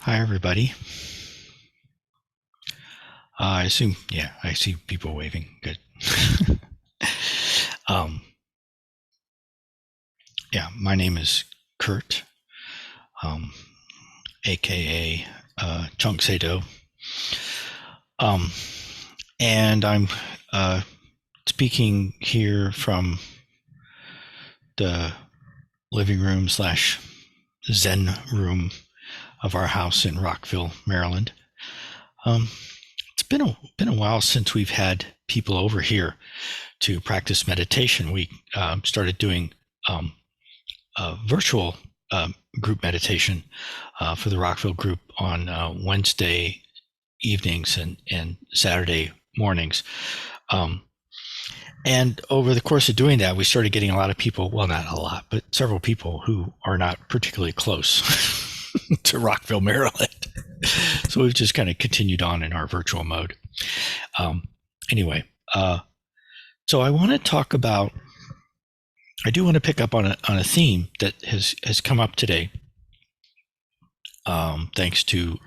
Hi, everybody. I assume, yeah, I see people waving. Good. um, yeah, my name is Kurt, um, aka Chung Seido. Um, and I'm speaking here from the living room slash Zen room of our house in Rockville, Maryland. It's been a while since we've had people over here to practice meditation. We started doing virtual group meditation for the Rockville group on Wednesday evenings and Saturday mornings. And over the course of doing that, we started getting a lot of people, well, not a lot, but several people who are not particularly close to Rockville, Maryland. So we've just kind of continued on in our virtual mode. Anyway, so I want to talk about, I do want to pick up on a theme that has come up today, thanks to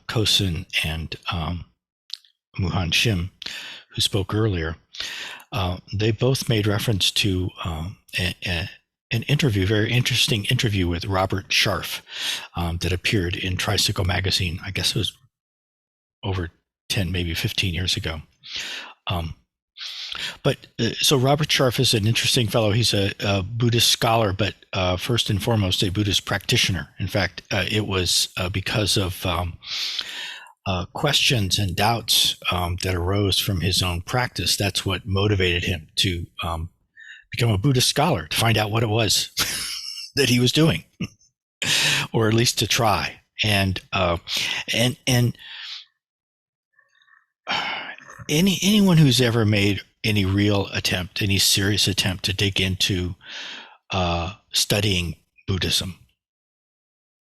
Kosin and Muhan Shim, who spoke earlier. They both made reference to an interview, very interesting interview with Robert Sharf that appeared in Tricycle magazine. I guess it was over 10, maybe 15 years ago. So Robert Sharf is an interesting fellow. He's a Buddhist scholar, but first and foremost, a Buddhist practitioner. In fact, it was because of questions and doubts that arose from his own practice. That's what motivated him to become a Buddhist scholar, to find out what it was that he was doing, or at least to try. And anyone who's ever made any real attempt, any serious attempt to dig into studying Buddhism,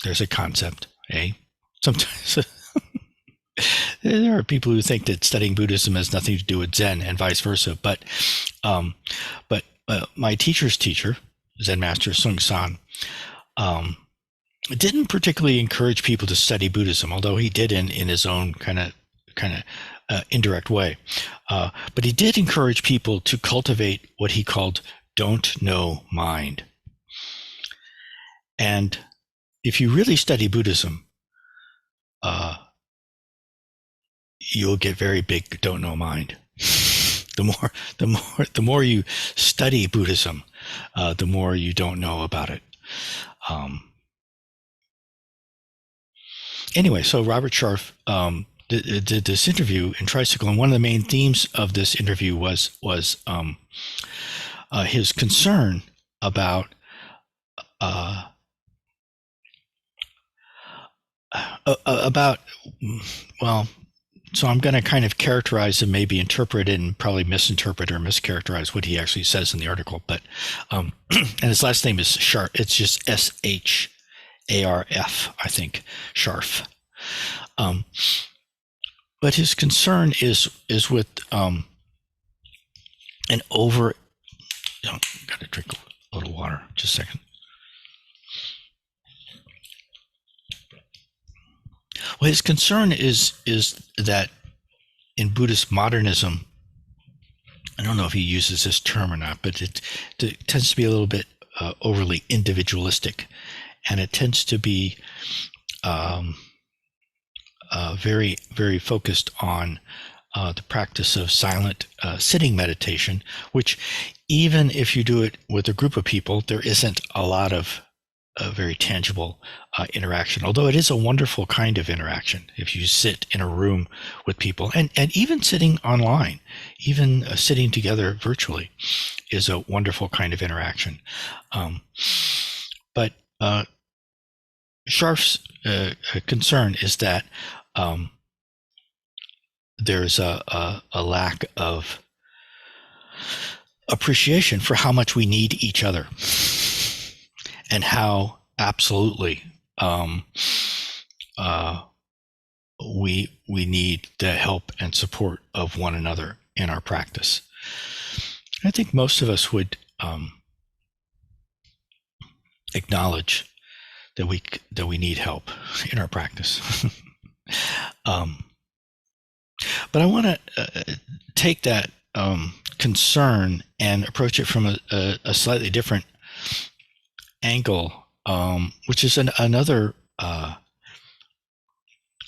there's a concept, eh? Sometimes there are people who think that studying Buddhism has nothing to do with Zen and vice versa. But my teacher's teacher, Zen Master Sahn, didn't particularly encourage people to study Buddhism, although he did in his own kind of indirect way. But he did encourage people to cultivate what he called don't know mind. And if you really study Buddhism, you'll get very big don't know mind. The more you study Buddhism, the more you don't know about it. Anyway, so Robert Sharf did this interview in Tricycle, and one of the main themes of this interview was his concern about well, so I'm going to kind of characterize and maybe interpret and probably misinterpret or mischaracterize what he actually says in the article. But and his last name is Sharf. It's just Sharf, I think, Sharf. But his concern is with an over. Got to drink a little water. Just a second. Well, his concern is that in Buddhist modernism, I don't know if he uses this term or not, but it tends to be a little bit overly individualistic, and it tends to be very, very focused on the practice of silent sitting meditation, which even if you do it with a group of people, there isn't a lot of very tangible interaction, although it is a wonderful kind of interaction if you sit in a room with people, and even sitting online, even sitting together virtually is a wonderful kind of interaction. But Sharf's concern is that there's a lack of appreciation for how much we need each other, and how absolutely we need the help and support of one another in our practice. I think most of us would acknowledge we need help in our practice. um, but I want to take that concern and approach it from a slightly different angle, which is another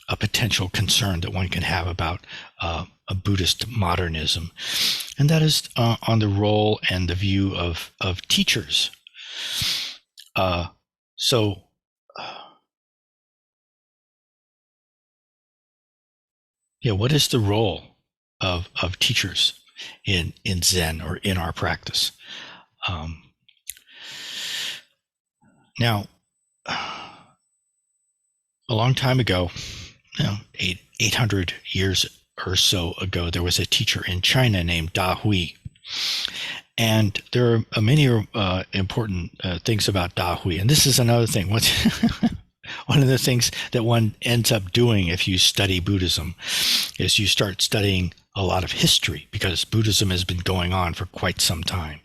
a potential concern that one can have about a Buddhist modernism, and that is on the role and the view of teachers. What is the role of teachers in Zen or in our practice? Now, a long time ago, 800 years or so ago, there was a teacher in China named Dahui. And there are many important things about Dahui. And this is another thing. One of the things that one ends up doing if you study Buddhism is you start studying a lot of history, because Buddhism has been going on for quite some time.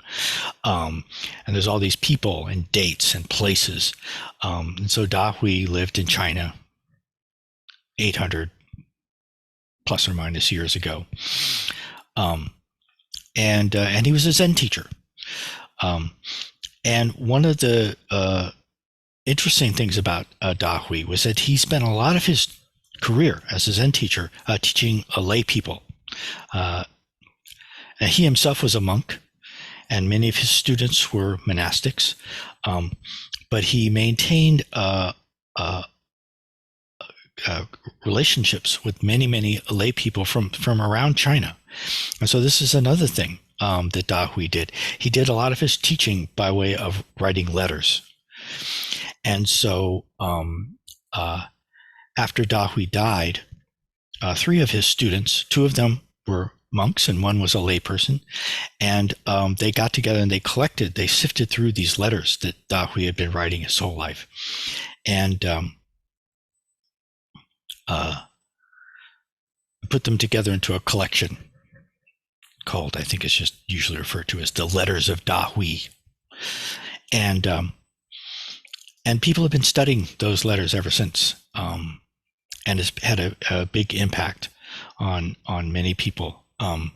And there's all these people and dates and places. And so Dahui lived in China 800 plus or minus years ago. And he was a Zen teacher. And one of the interesting things about Dahui was that he spent a lot of his career as a Zen teacher teaching lay people. And he himself was a monk, and many of his students were monastics. But he maintained relationships with many lay people from around China. And so this is another thing that Dahui did. He did a lot of his teaching by way of writing letters. And so after Dahui died, 3 of his students, 2 of them were monks and 1 was a layperson, and they got together and they sifted through these letters that Dahui had been writing his whole life, and put them together into a collection called, I think it's just usually referred to as the Letters of Dahui. And people have been studying those letters ever since, and it's had a big impact on many people. And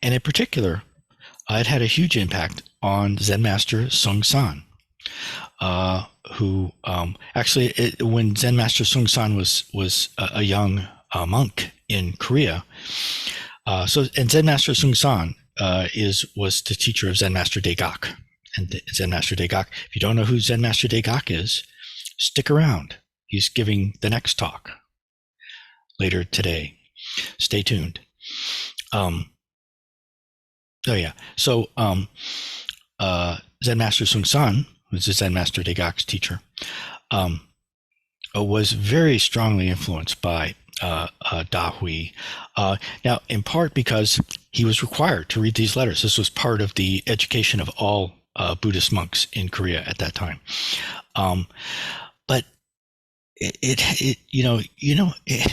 in particular, it had a huge impact on Zen Master Sahn, who actually, when Zen Master Sahn was a young monk in Korea, and Zen Master Sahn was the teacher of Zen Master Dahui. And Zen Master Dahui, if you don't know who Zen Master Dahui is, stick around. He's giving the next talk later today. Stay tuned. So Zen Master Sahn, who's the Zen Master Dahui's teacher, was very strongly influenced by Dahui. Now, in part because he was required to read these letters. This was part of the education of all Buddhist monks in Korea at that time. But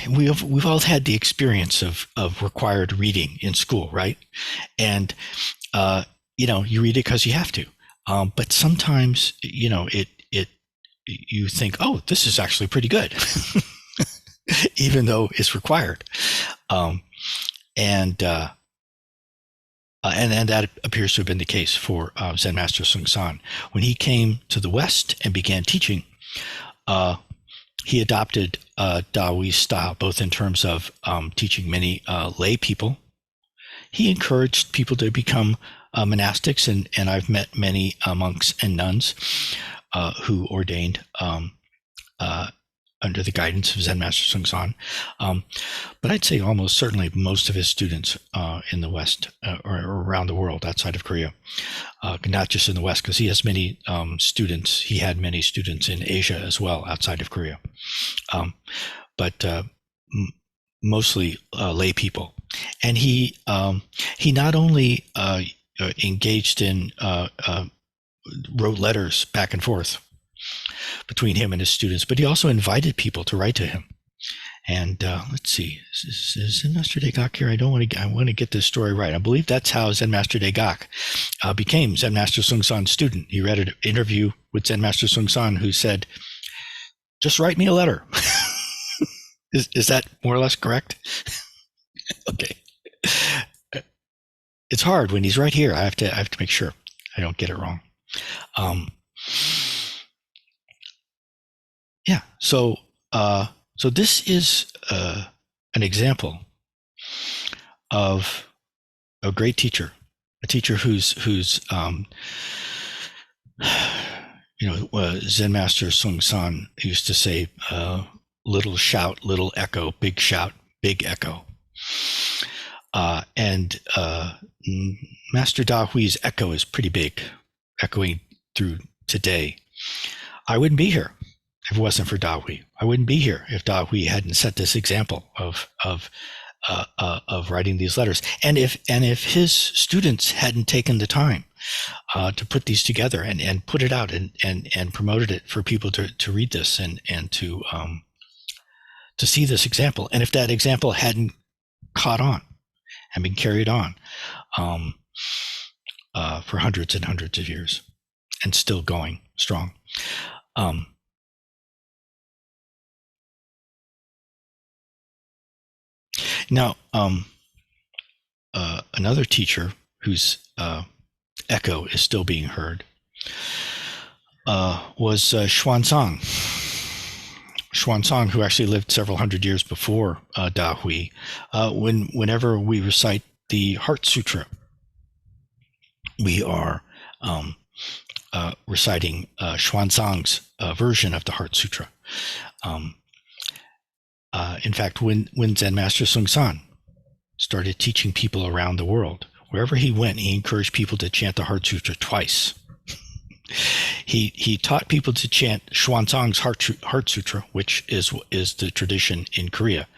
we've all had the experience of required reading in school, right? And you read it because you have to. But sometimes you think, oh, this is actually pretty good, even though it's required. And that appears to have been the case for Zen Master Sahn. When he came to the West and began teaching, he adopted Dahui's style, both in terms of teaching many lay people. He encouraged people to become monastics, and I've met many monks and nuns who ordained under the guidance of Zen Master Sahn. But I'd say almost certainly most of his students in the West or around the world outside of Korea, not just in the West, because he has many students. He had many students in Asia as well, outside of Korea. But mostly lay people. And he not only engaged in wrote letters back and forth between him and his students, but he also invited people to write to him. And let's see, is Zen Master Daihak here? I want to get this story right. I believe that's how Zen Master Daihak became Zen Master Seung Sah's student. He read an interview with Zen Master Seung Sah, who said, "Just write me a letter." Is that more or less correct? Okay. It's hard when he's right here. I have to make sure I don't get it wrong. Yeah. So this is an example of a great teacher, a teacher who's Zen Master Seung Sah used to say, little shout, little echo, big shout, big echo. And Master Dahui's echo is pretty big, echoing through today. I wouldn't be here if it wasn't for Dahui. I wouldn't be here if Dahui hadn't set this example of writing these letters. And if his students hadn't taken the time to put these together and put it out and promoted it for people to read this and to see this example, and if that example hadn't caught on and been carried on for hundreds and hundreds of years and still going strong. Now, another teacher whose echo is still being heard was Xuanzang. Xuanzang, who actually lived several hundred years before Dahui. Whenever we recite the Heart Sutra, we are reciting Xuanzang's version of the Heart Sutra. In fact, when Zen Master Seung Sah started teaching people around the world, wherever he went, he encouraged people to chant the Heart Sutra twice. He taught people to chant Xuanzang's Heart Sutra, which is the tradition in Korea,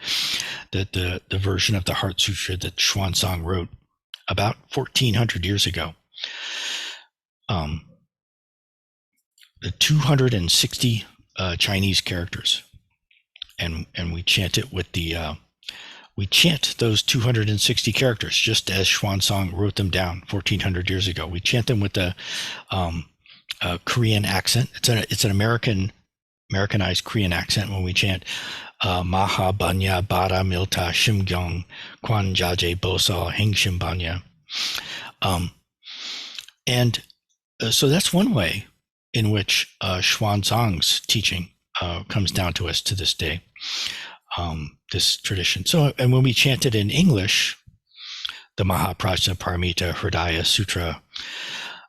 that the version of the Heart Sutra that Xuanzang wrote about 1,400 years ago. The 260 Chinese characters, and we chant it with we chant those 260 characters just as Xuanzang wrote them down 1,400 years ago. We chant them with the Korean accent. It's an Americanized Korean accent when we chant Maha Banya Bara Milta Shimgyong Kwan Jaje Bosa Heng Shimbanya. And so that's one way in which Xuanzang's teaching comes down to us to this day, this tradition. So, and when we chant it in English, the Mahaprajna Paramita Hridaya Sutra,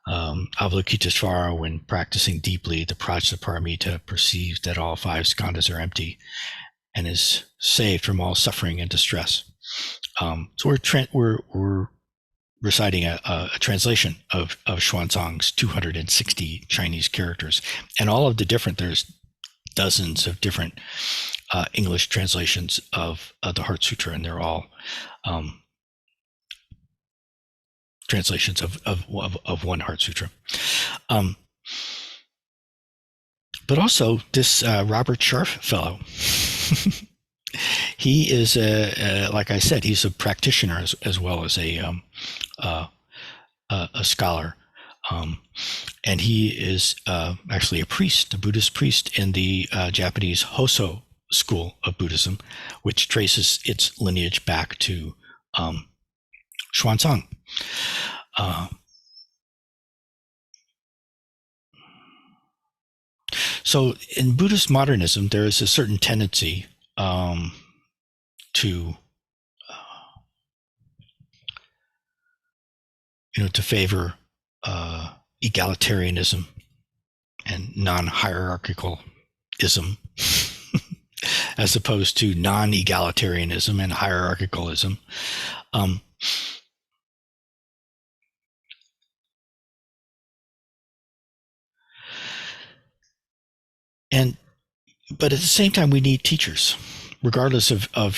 Avalokiteshvara, when practicing deeply, the Prajna Paramita perceives that all five skandhas are empty and is saved from all suffering and distress. So we're reciting a translation of Xuanzang's 260 Chinese characters, and all of the different, there's dozens of different English translations of the Heart Sutra, and they're all translations of one Heart Sutra. But also this Robert Sharf fellow, he is like I said, he's a practitioner as well as a scholar, and he is actually a priest, a Buddhist priest in the Japanese Hoso school of Buddhism, which traces its lineage back to Xuanzang. So in Buddhist modernism, there is a certain tendency to favor egalitarianism and non-hierarchicalism as opposed to non-egalitarianism and hierarchicalism. But at the same time, we need teachers, regardless of how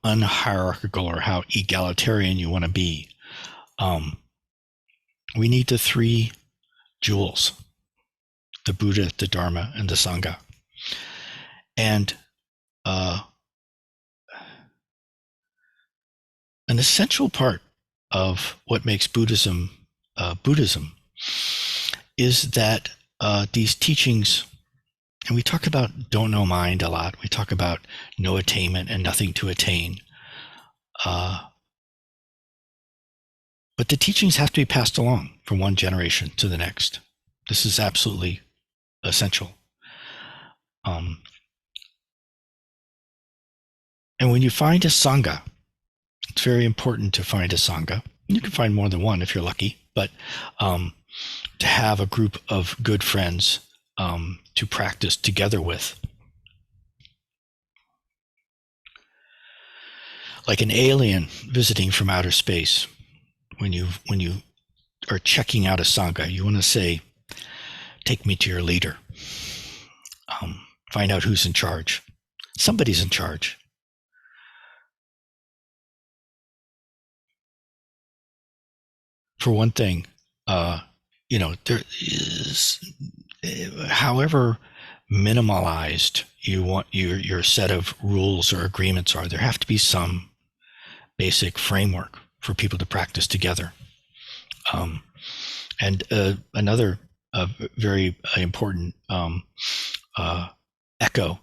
unhierarchical or how egalitarian you want to be. We need the three jewels: the Buddha, the Dharma, and the Sangha. And an essential part of what makes Buddhism Buddhism is that these teachings, and we talk about don't know mind a lot. We talk about no attainment and nothing to attain. But the teachings have to be passed along from one generation to the next. This is absolutely essential. And when you find a Sangha, it's very important to find a Sangha. You can find more than one if you're lucky, but to have a group of good friends to practice together with. Like an alien visiting from outer space, when you are checking out a Sangha, you want to say, take me to your leader. Find out who's in charge. Somebody's in charge. For one thing, there is, however minimalized you want your set of rules or agreements are, there have to be some basic framework for people to practice together. And another very important echo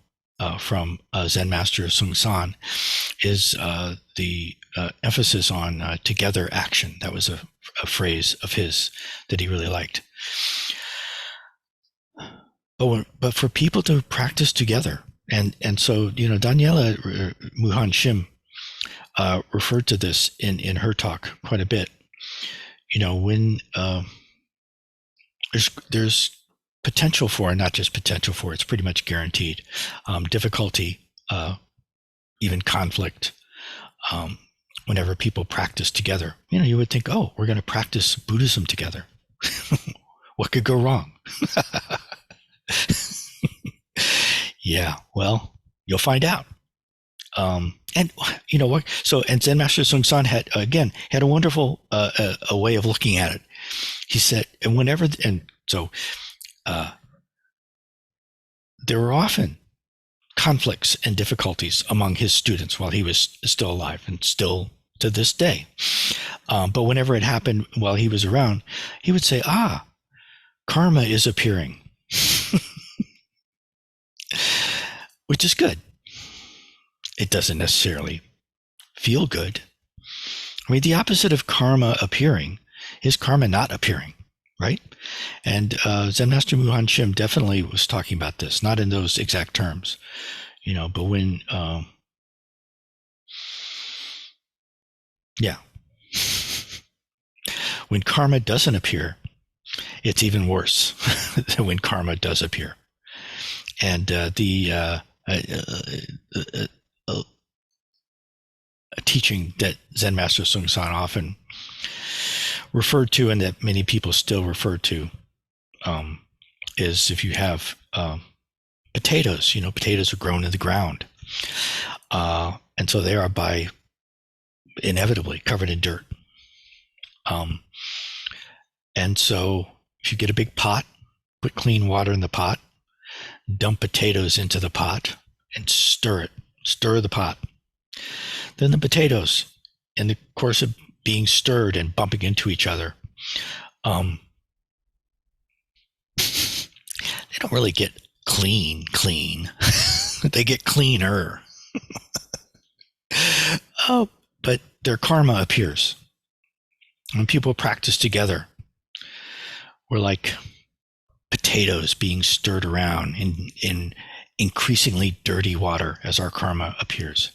from Zen Master Sahn is the emphasis on together action. That was a phrase of his that he really liked. But for people to practice together, and so Daniela Muhan Shim referred to this in her talk quite a bit. When there's potential for, and not just potential for, it's pretty much guaranteed, difficulty, even conflict, whenever people practice together. You would think, oh, we're going to practice Buddhism together. What could go wrong? Yeah, well, you'll find out. And you know what? So, and Zen Master Seung Sahn had a wonderful a way of looking at it. He said, there were often conflicts and difficulties among his students while he was still alive, and still to this day. But whenever it happened while he was around, he would say, karma is appearing, which is good. It doesn't necessarily feel good. I mean, the opposite of karma appearing is karma not appearing, right? And Zen Master Muhan Shim definitely was talking about this, not in those exact terms, but when, when karma doesn't appear, it's even worse than when karma does appear. And a teaching that Zen Master Seung Sahn often referred to, and that many people still refer to, is if you have potatoes. Potatoes are grown in the ground, and so they are inevitably covered in dirt. And so if you get a big pot, put clean water in the pot, dump potatoes into the pot, and stir the pot. Then the potatoes, in the course of being stirred and bumping into each other, they don't really get clean. They get cleaner. But their karma appears. When people practice together, we're like potatoes being stirred around in increasingly dirty water as our karma appears.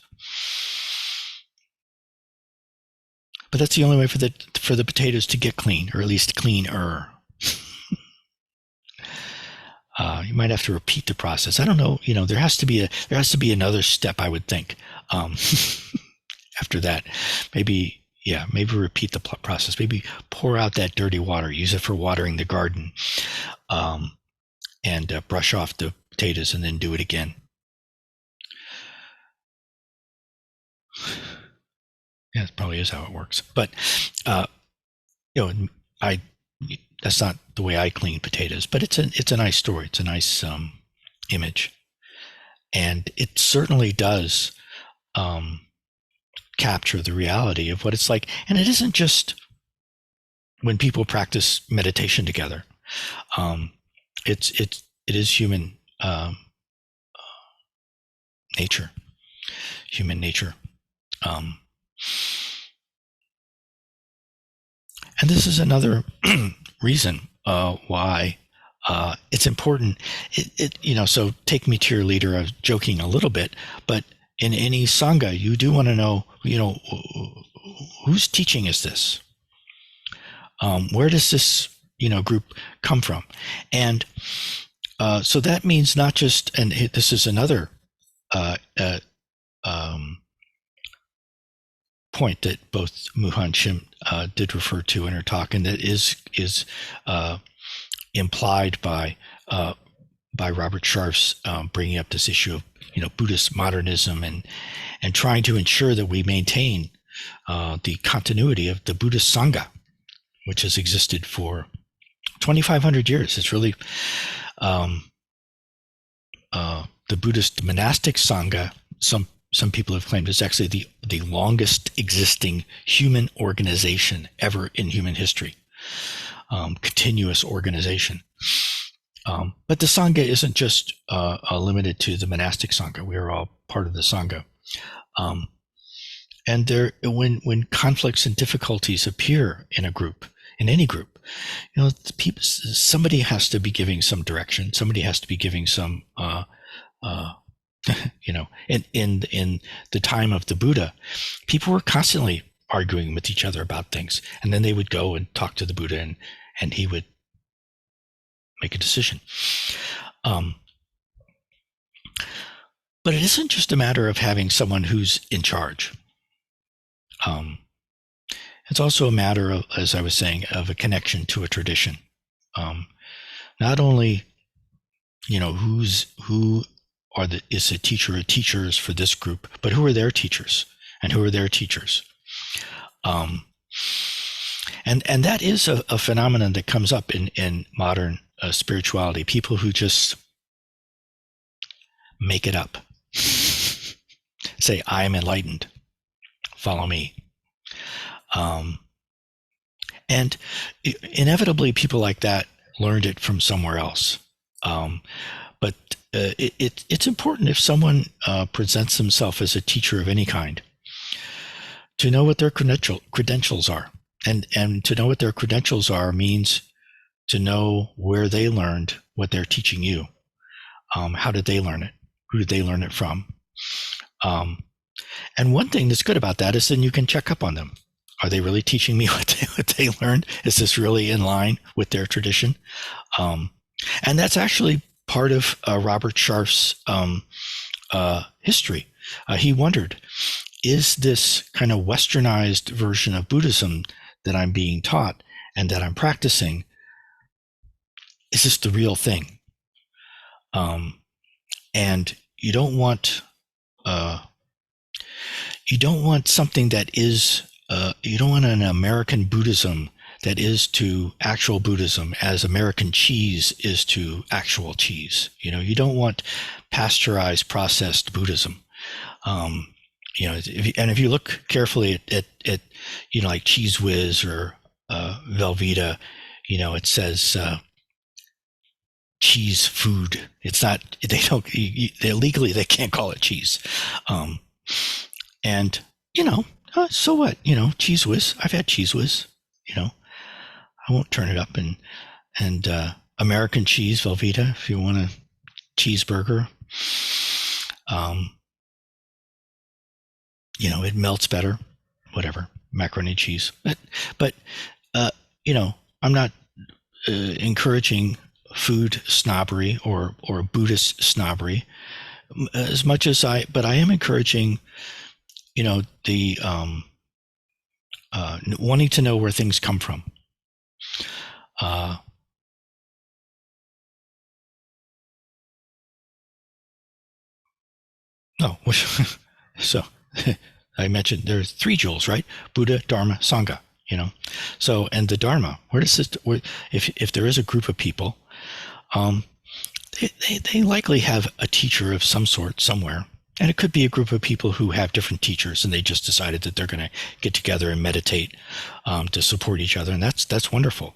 But that's the only way for the potatoes to get clean, or at least cleaner. You might have to repeat the process. I don't know. There has to be another step, I would think. After that, maybe repeat the process. Maybe pour out that dirty water, use it for watering the garden, and brush off the potatoes, and then do it again. Yeah, it probably is how it works. But that's not the way I clean potatoes. But it's a nice story. It's a nice image. And it certainly does capture the reality of what it's like. And it isn't just when people practice meditation together. It is human nature, human nature. And this is another reason why it's important. So take me to your leader. I was joking a little bit, but in any sangha, you do want to know, whose teaching is this? Where does this, group come from? And so that means not just, and this is another point that both Muhan Shim did refer to in her talk, and that is implied by Robert Sharf's bringing up this issue of Buddhist modernism and trying to ensure that we maintain the continuity of the Buddhist Sangha, which has existed for 2,500 years. It's really the Buddhist monastic Sangha. Some people have claimed it's actually the longest existing human organization ever in human history. Continuous organization. But the Sangha isn't just limited to the monastic Sangha. We are all part of the Sangha. And there, when conflicts and difficulties appear in a group, in any group, somebody has to be giving some direction. Somebody has to be giving some, in the time of the Buddha, people were constantly arguing with each other about things. And then they would go and talk to the Buddha and he would make a decision. But it isn't just a matter of having someone who's in charge. It's also a matter of, as I was saying, of a connection to a tradition. Not only, who is a teacher or teachers for this group, but who are their teachers and who are their teachers. And that is a phenomenon that comes up in modern spirituality. People who just make it up. Say, I am enlightened. Follow me. And inevitably, people like that learned it from somewhere else. But it's important if someone presents themselves as a teacher of any kind to know what their credentials are. And to know what their credentials are means to know where they learned what they're teaching you. How did they learn it? Who did they learn it from? And one thing that's good about that is then you can check up on them. Are they really teaching me what they learned? Is this really in line with their tradition? And that's actually part of Robert Sharf's history. He wondered, is this kind of westernized version of Buddhism that I'm being taught and that I'm practicing, is this the real thing? And you don't want something that is, you don't want an American Buddhism that is to actual Buddhism as American cheese is to actual cheese. You don't want pasteurized, processed Buddhism. If you look carefully at like Cheese Whiz or Velveeta, it says cheese food. It's not. Legally they can't call it cheese. And so what? Cheese Whiz. I've had Cheese Whiz. I won't turn it up and American cheese, Velveeta, if you want a cheeseburger. It melts better, whatever, macaroni cheese. But I'm not encouraging food snobbery or Buddhist snobbery as much as but I am encouraging, the wanting to know where things come from. So I mentioned there's 3 jewels, right? Buddha, Dharma, Sangha. So, and the Dharma, if there is a group of people, they likely have a teacher of some sort somewhere. And it could be a group of people who have different teachers, and they just decided that they're going to get together and meditate to support each other, and that's wonderful.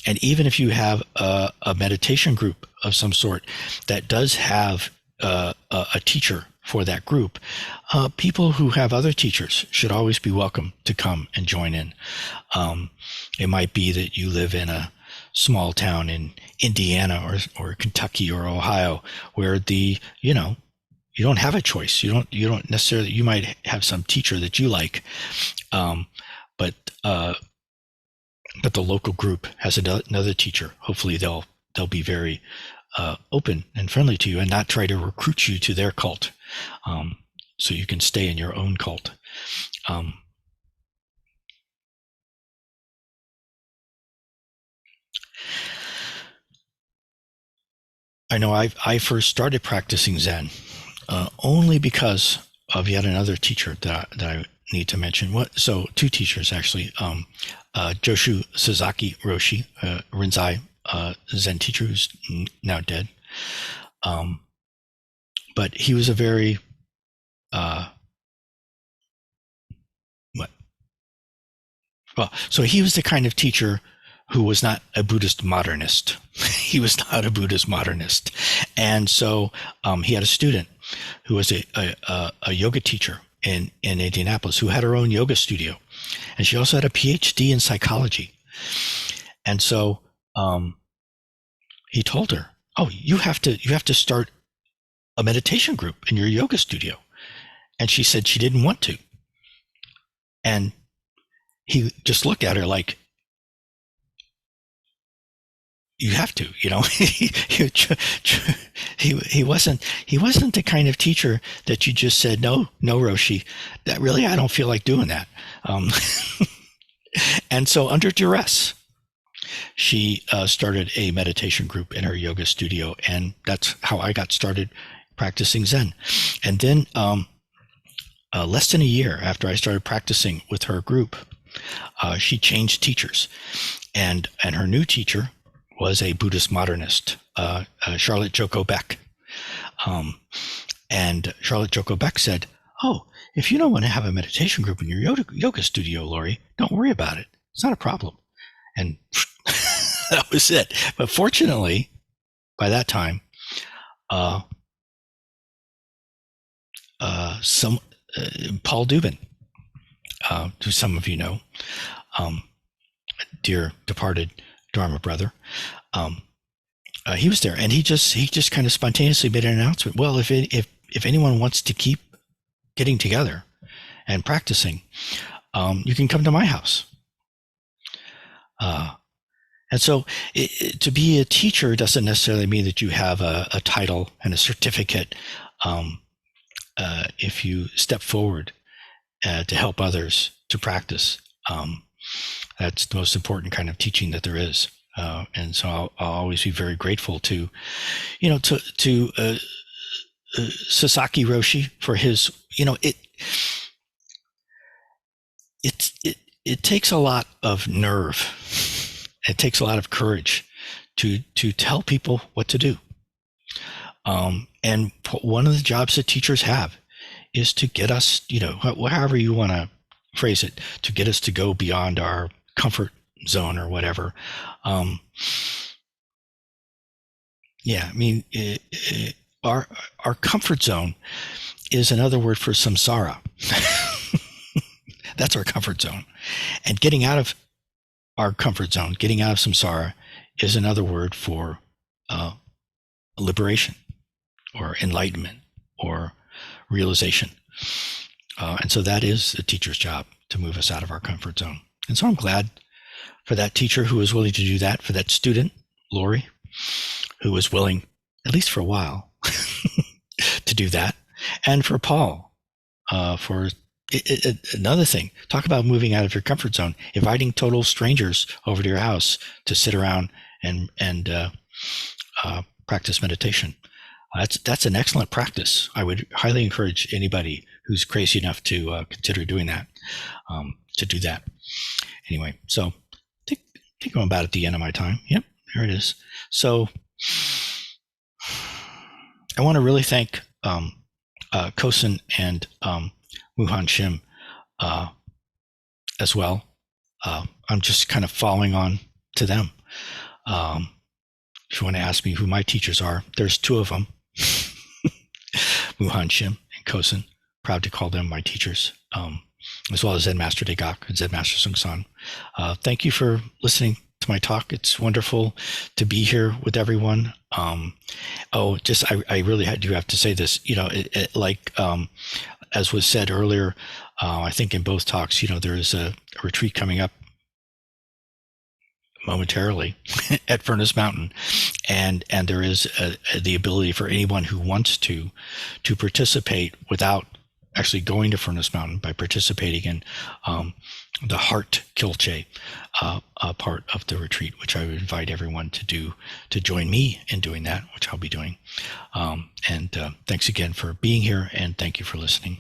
And even if you have a meditation group of some sort that does have a teacher for that group, people who have other teachers should always be welcome to come and join in. It might be that you live in a small town in Indiana or Kentucky or Ohio, where you don't have a choice. You don't necessarily. You might have some teacher that you like, but the local group has another teacher. Hopefully, they'll be very open and friendly to you, and not try to recruit you to their cult, so you can stay in your own cult. I know I first started practicing Zen only because of yet another teacher that I need to mention. So two teachers actually. Joshu Sasaki Roshi, Rinzai Zen teacher who's now dead. But he was a very so he was the kind of teacher who was not a Buddhist modernist. He was not a Buddhist modernist. And so he had a student who was a yoga teacher in Indianapolis who had her own yoga studio. And she also had a PhD in psychology. And so he told her, "Oh, you have to start a meditation group in your yoga studio." And she said she didn't want to. And he just looked at her like, "You have to," he wasn't the kind of teacher that you just said, no, Roshi, that really, I don't feel like doing that. And so under duress, she started a meditation group in her yoga studio. And that's how I got started practicing Zen. And then less than a year after I started practicing with her group, she changed teachers. And her new teacher was a Buddhist modernist, Charlotte Joko Beck. And Charlotte Joko Beck said, "Oh, if you don't want to have a meditation group in your yoga studio, Lorrie, don't worry about it. It's not a problem." And that was it. But fortunately, by that time, Paul Dubin, who some of you know, dear departed Dharma brother, he was there, and he just kind of spontaneously made an announcement. Well, if anyone wants to keep getting together and practicing, you can come to my house. And so to be a teacher doesn't necessarily mean that you have a title and a certificate. If you step forward to help others to practice, that's the most important kind of teaching that there is. And so I'll always be very grateful to Sasaki Roshi for his, it takes a lot of nerve. It takes a lot of courage to tell people what to do. And one of the jobs that teachers have is to get us, however you want to phrase it, to get us to go beyond our comfort zone or whatever. Our comfort zone is another word for samsara. That's our comfort zone. And getting out of our comfort zone, getting out of samsara, is another word for liberation or enlightenment or realization. And so that is the teacher's job, to move us out of our comfort zone. And so I'm glad for that teacher who was willing to do that, for that student, Lorrie, who was willing, at least for a while, to do that, and for Paul, for another thing. Talk about moving out of your comfort zone, inviting total strangers over to your house to sit around and practice meditation. That's an excellent practice. I would highly encourage anybody who's crazy enough to consider doing that, to do that. Anyway, so I think I'm about at the end of my time. Yep, there it is. So I want to really thank Kosen and Muhan Shim as well. I'm just kind of following on to them. If you want to ask me who my teachers are, there's two of them, Muhan Shim and Kosen. Proud to call them my teachers, as well as Zen Master Dahui and Zen Master Seung. Thank you for listening to my talk. It's wonderful to be here with everyone. I really do have to say this, as was said earlier, I think in both talks, there is a retreat coming up momentarily at Furnace Mountain, and there is the ability for anyone who wants to participate without actually going to Furnace Mountain, by participating in the Heart Kilche part of the retreat, which I would invite everyone to join me in doing that, which I'll be doing. And thanks again for being here, and thank you for listening.